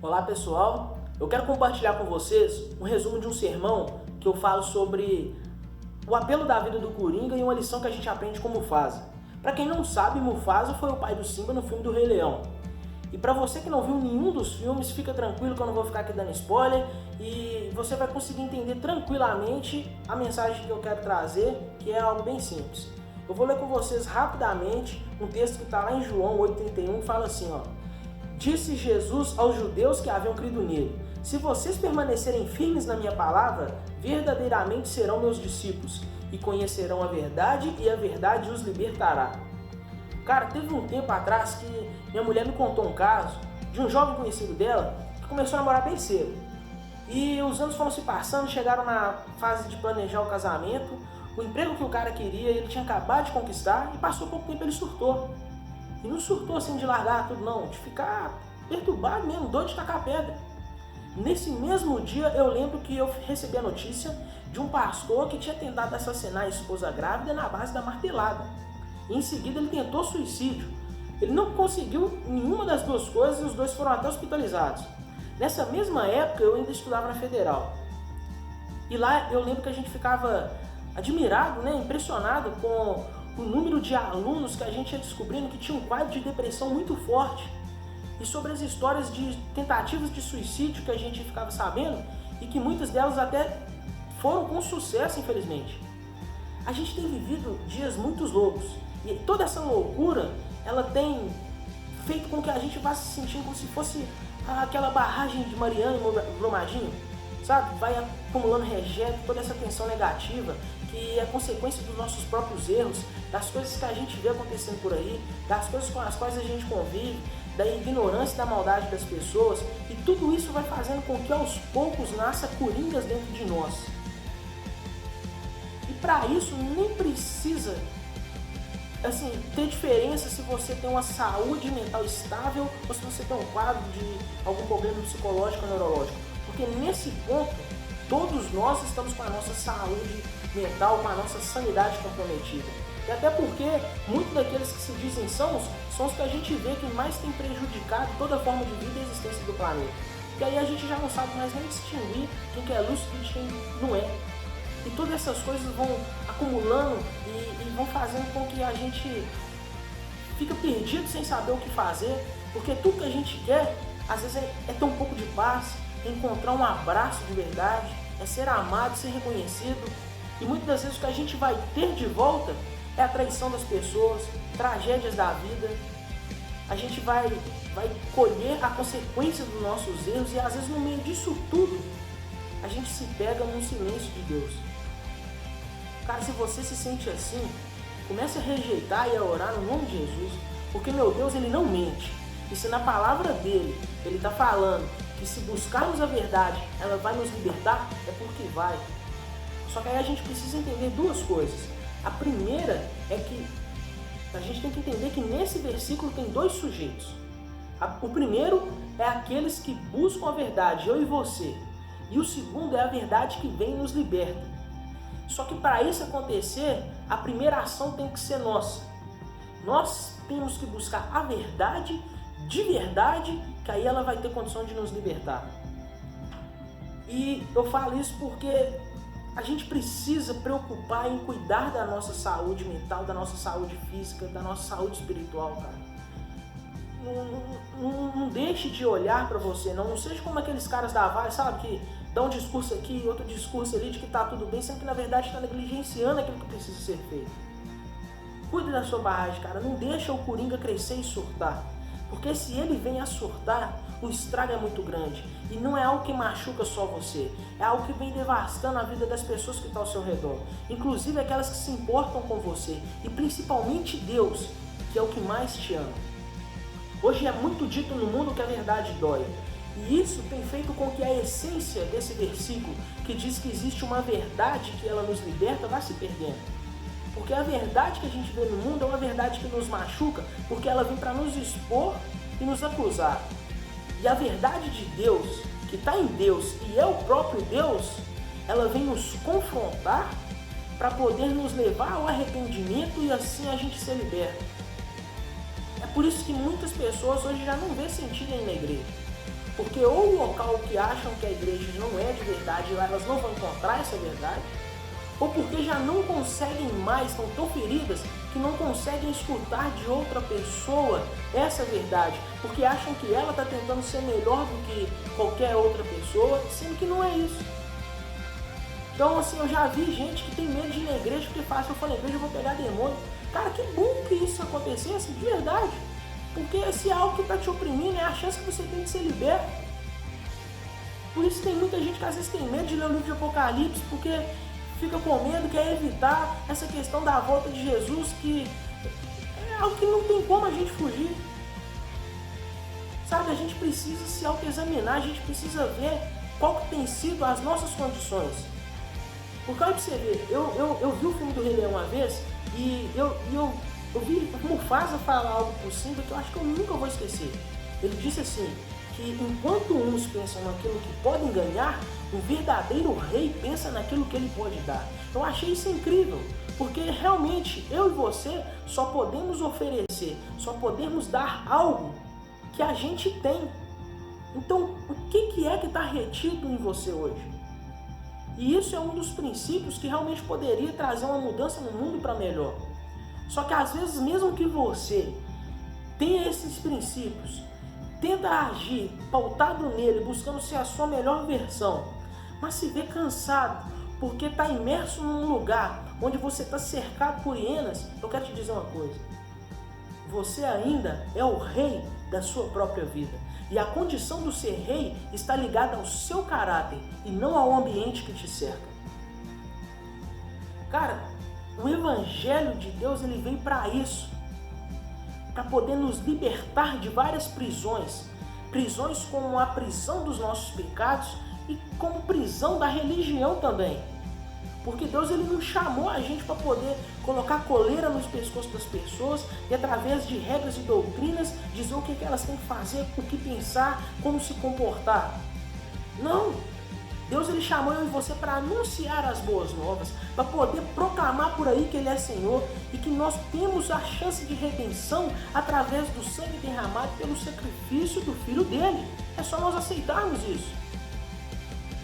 Olá pessoal, eu quero compartilhar com vocês um resumo de um sermão que eu falo sobre o apelo da vida do Coringa e uma lição que a gente aprende com Mufasa. Para quem não sabe, Mufasa foi o pai do Simba no filme do Rei Leão. E para você que não viu nenhum dos filmes, fica tranquilo que eu não vou ficar aqui dando spoiler e você vai conseguir entender tranquilamente a mensagem que eu quero trazer, que é algo bem simples. Eu vou ler com vocês rapidamente um texto que está lá em João 8,31, que fala assim, Disse Jesus aos judeus que haviam crido nele: se vocês permanecerem firmes na minha palavra, verdadeiramente serão meus discípulos e conhecerão a verdade e a verdade os libertará. Cara, teve um tempo atrás que minha mulher me contou um caso de um jovem conhecido dela que começou a namorar bem cedo. E os anos foram se passando, chegaram na fase de planejar o casamento, o emprego que o cara queria, ele tinha acabado de conquistar e passou pouco tempo ele surtou. E não surtou assim de largar tudo não, de ficar perturbado mesmo, doido de tacar pedra. Nesse mesmo dia eu lembro que eu recebi a notícia de um pastor que tinha tentado assassinar a esposa grávida na base da martelada. E em seguida ele tentou suicídio. Ele não conseguiu nenhuma das duas coisas e os dois foram até hospitalizados. Nessa mesma época eu ainda estudava na Federal. E lá eu lembro que a gente ficava admirado, impressionado com o número de alunos que a gente ia descobrindo que tinha um quadro de depressão muito forte. E sobre as histórias de tentativas de suicídio que a gente ficava sabendo e que muitas delas até foram com sucesso, infelizmente. A gente tem vivido dias muito loucos e toda essa loucura ela tem feito com que a gente vá se sentindo como se fosse aquela barragem de Mariana e Brumadinho, sabe? Vai acumulando rejeito, toda essa tensão negativa que é consequência dos nossos próprios erros, das coisas que a gente vê acontecendo por aí, das coisas com as quais a gente convive, da ignorância e da maldade das pessoas, e tudo isso vai fazendo com que aos poucos nasça coringas dentro de nós. E para isso nem precisa ter diferença se você tem uma saúde mental estável ou se você tem um quadro de algum problema psicológico ou neurológico. Porque nesse ponto, todos nós estamos com a nossa saúde mental, com a nossa sanidade comprometida. E até porque muitos daqueles que se dizem são os que a gente vê que mais tem prejudicado toda a forma de vida e existência do planeta. E aí a gente já não sabe mais nem distinguir quem que é lúcido e quem não é. E todas essas coisas vão acumulando e vão fazendo com que a gente fica perdido sem saber o que fazer, porque tudo que a gente quer, às vezes, é ter um pouco de paz, é encontrar um abraço de verdade, é ser amado, ser reconhecido. E muitas das vezes o que a gente vai ter de volta é a traição das pessoas, tragédias da vida. A gente vai colher a consequência dos nossos erros e às vezes no meio disso tudo, a gente se pega num silêncio de Deus. Cara, se você se sente assim, comece a rejeitar e a orar no nome de Jesus, porque meu Deus, Ele não mente. E se na palavra dele, Ele está falando que se buscarmos a verdade, ela vai nos libertar, é porque vai. Só que aí a gente precisa entender duas coisas. A primeira é que a gente tem que entender que nesse versículo tem dois sujeitos. O primeiro é aqueles que buscam a verdade, eu e você. E o segundo é a verdade que vem e nos liberta. Só que para isso acontecer, a primeira ação tem que ser nossa. Nós temos que buscar a verdade de verdade, que aí ela vai ter condição de nos libertar. E eu falo isso porque a gente precisa preocupar em cuidar da nossa saúde mental, da nossa saúde física, da nossa saúde espiritual, cara. Não deixe de olhar para você, não seja como aqueles caras da Vale, sabe, que dão um discurso aqui, outro discurso ali de que tá tudo bem, sendo que na verdade está negligenciando aquilo que precisa ser feito. Cuide da sua barragem, cara, não deixa o Coringa crescer e surtar, porque se ele vem a surtar, o estrago é muito grande, e não é algo que machuca só você, é algo que vem devastando a vida das pessoas que estão ao seu redor, inclusive aquelas que se importam com você, e principalmente Deus, que é o que mais te ama. Hoje é muito dito no mundo que a verdade dói. E isso tem feito com que a essência desse versículo, que diz que existe uma verdade que ela nos liberta, vá se perdendo. Porque a verdade que a gente vê no mundo é uma verdade que nos machuca, porque ela vem para nos expor e nos acusar. E a verdade de Deus, que está em Deus e é o próprio Deus, ela vem nos confrontar para poder nos levar ao arrependimento e assim a gente ser liberto. É por isso que muitas pessoas hoje já não vê sentido em ir na igreja. Porque ou local que acham que a igreja não é de verdade e lá elas não vão encontrar essa verdade, ou porque já não conseguem mais, estão tão feridas que não conseguem escutar de outra pessoa essa verdade, porque acham que ela está tentando ser melhor do que qualquer outra pessoa, sendo que não é isso. Então assim, eu já vi gente que tem medo de ir na igreja porque fala, se eu for na igreja eu vou pegar demônio. Cara, que bom que isso acontecesse, de verdade, porque se é algo que está te oprimindo, é a chance que você tem de ser liberto. Por isso tem muita gente que às vezes tem medo de ler o livro de Apocalipse, porque fica com medo, quer evitar essa questão da volta de Jesus, que é algo que não tem como a gente fugir. Sabe, a gente precisa se autoexaminar, a gente precisa ver qual que tem sido as nossas condições. Porque olha pra você ver, eu vi o filme do Rei Leão uma vez, e eu vi o Mufasa falar algo por cima que eu acho que eu nunca vou esquecer. Ele disse assim, que enquanto uns pensam naquilo que podem ganhar, o verdadeiro rei pensa naquilo que ele pode dar. Eu achei isso incrível, porque realmente eu e você só podemos oferecer, só podemos dar algo que a gente tem. Então, o que é que está retido em você hoje? E isso é um dos princípios que realmente poderia trazer uma mudança no mundo para melhor. Só que às vezes, mesmo que você tenha esses princípios, tenta agir pautado nele, buscando ser a sua melhor versão, mas se vê cansado porque está imerso num lugar onde você está cercado por hienas, eu quero te dizer uma coisa: você ainda é o rei da sua própria vida. E a condição do ser rei está ligada ao seu caráter e não ao ambiente que te cerca. Cara, o Evangelho de Deus, ele vem para isso, para poder nos libertar de várias prisões, prisões como a prisão dos nossos pecados e como prisão da religião também. Porque Deus, ele não chamou a gente para poder colocar coleira nos pescoços das pessoas e através de regras e doutrinas dizer o que elas têm que fazer, o que pensar, como se comportar. Não! Deus, ele chamou eu e você para anunciar as boas novas, para poder proclamar por aí que ele é Senhor e que nós temos a chance de redenção através do sangue derramado pelo sacrifício do Filho dele. É só nós aceitarmos isso.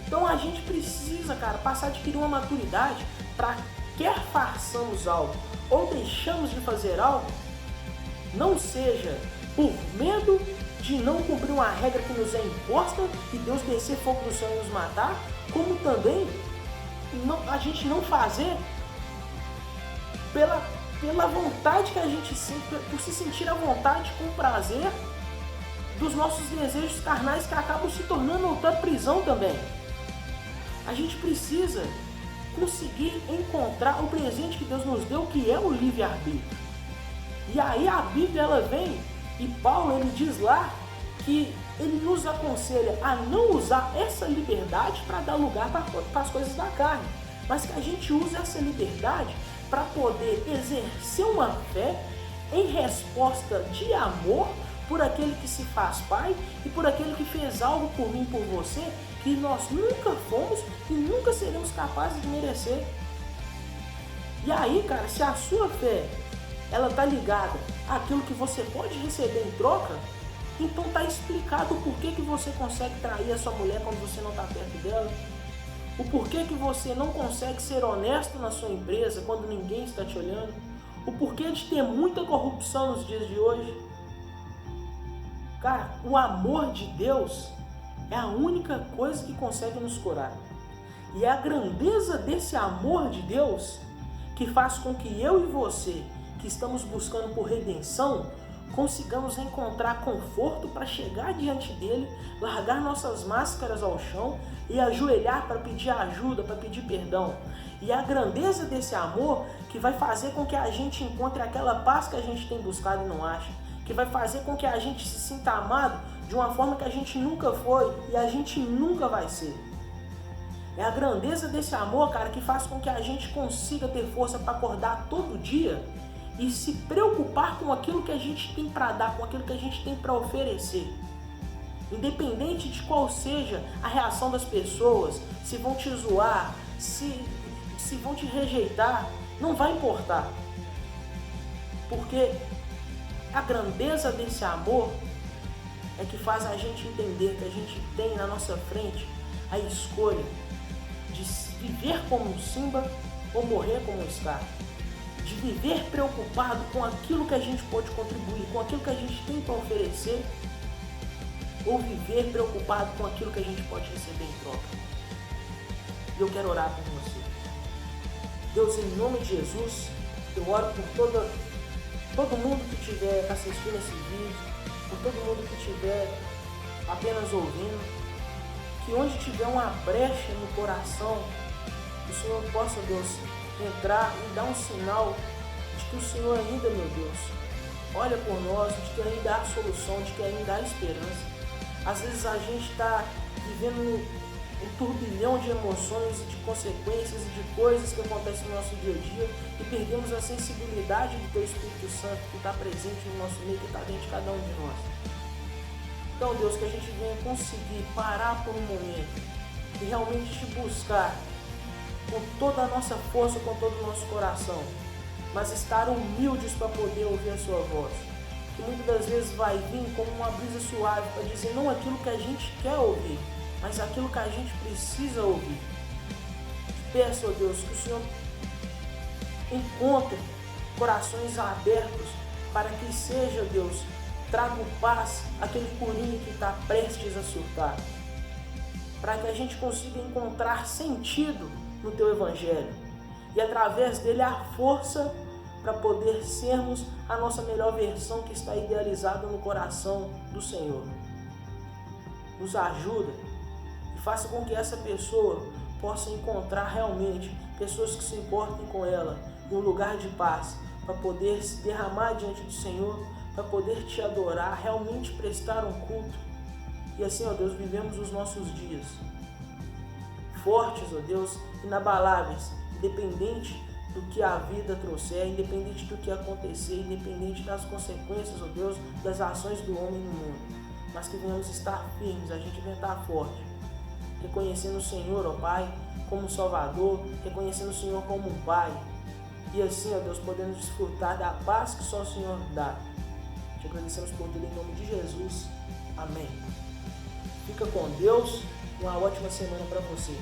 Então a gente precisa, cara, passar a adquirir uma maturidade para, quer façamos algo ou deixamos de fazer algo, não seja por medo de não cumprir uma regra que nos é imposta e Deus descer fogo do céu e nos matar, como também a gente não fazer pela vontade que a gente sente, por se sentir à vontade com o prazer dos nossos desejos carnais, que acabam se tornando outra prisão também. A gente precisa conseguir encontrar o presente que Deus nos deu, que é o livre-arbítrio. E aí a Bíblia, ela vem e Paulo, ele diz lá que ele nos aconselha a não usar essa liberdade para dar lugar para as coisas da carne, mas que a gente use essa liberdade para poder exercer uma fé em resposta de amor por aquele que se faz pai e por aquele que fez algo por mim e por você que nós nunca fomos e nunca seremos capazes de merecer. E aí, cara, se a sua fé ela tá ligada àquilo que você pode receber em troca, então tá explicado o porquê que você consegue trair a sua mulher quando você não tá perto dela, o porquê que você não consegue ser honesto na sua empresa quando ninguém está te olhando, o porquê de ter muita corrupção nos dias de hoje. Cara, o amor de Deus é a única coisa que consegue nos curar. E é a grandeza desse amor de Deus que faz com que eu e você, que estamos buscando por redenção, consigamos encontrar conforto para chegar diante dele, largar nossas máscaras ao chão e ajoelhar para pedir ajuda, para pedir perdão. E é a grandeza desse amor que vai fazer com que a gente encontre aquela paz que a gente tem buscado e não acha, que vai fazer com que a gente se sinta amado de uma forma que a gente nunca foi e a gente nunca vai ser. É a grandeza desse amor, cara, que faz com que a gente consiga ter força para acordar todo dia e se preocupar com aquilo que a gente tem para dar, com aquilo que a gente tem para oferecer. Independente de qual seja a reação das pessoas, se vão te zoar, se vão te rejeitar, não vai importar. Porque a grandeza desse amor é que faz a gente entender que a gente tem na nossa frente a escolha de viver como um Simba ou morrer como um Scar. De viver preocupado com aquilo que a gente pode contribuir, com aquilo que a gente tem para oferecer, ou viver preocupado com aquilo que a gente pode receber em troca. E eu quero orar por você. Deus, em nome de Jesus, eu oro por todo mundo que estiver assistindo esse vídeo, por todo mundo que estiver apenas ouvindo, que onde tiver uma brecha no coração, que o Senhor possa, Deus, entrar e dar um sinal de que o Senhor ainda, meu Deus, olha por nós, de que ainda há solução, de que ainda há esperança. Às vezes a gente está vivendo um turbilhão de emoções e de consequências e de coisas que acontecem no nosso dia a dia e perdemos a sensibilidade do Teu Espírito Santo que está presente no nosso meio, que está dentro de cada um de nós. Então, Deus, que a gente venha conseguir parar por um momento e realmente Te buscar com toda a nossa força, com todo o nosso coração, mas estar humildes para poder ouvir a Sua voz, que muitas das vezes vai vir como uma brisa suave para dizer não aquilo que a gente quer ouvir, mas aquilo que a gente precisa ouvir. Peço, ó Deus, que o Senhor encontre corações abertos para que seja, Deus, traga paz àquele corinho que está prestes a surtar, para que a gente consiga encontrar sentido no Teu Evangelho e através dele a força para poder sermos a nossa melhor versão que está idealizada no coração do Senhor. Nos ajuda e faça com que essa pessoa possa encontrar realmente pessoas que se importem com ela em um lugar de paz, para poder se derramar diante do Senhor, para poder Te adorar, realmente prestar um culto. E assim, ó Deus, vivemos os nossos dias fortes, ó Deus, inabaláveis, independente do que a vida trouxer, independente do que acontecer, independente das consequências, ó Deus, das ações do homem no mundo, mas que venhamos estar firmes, a gente venha estar forte, reconhecendo o Senhor, ó Pai, como Salvador, reconhecendo o Senhor como um Pai, e assim, ó Deus, podendo desfrutar da paz que só o Senhor dá. Te agradecemos por tudo em nome de Jesus. Amém. Fica com Deus, uma ótima semana para você.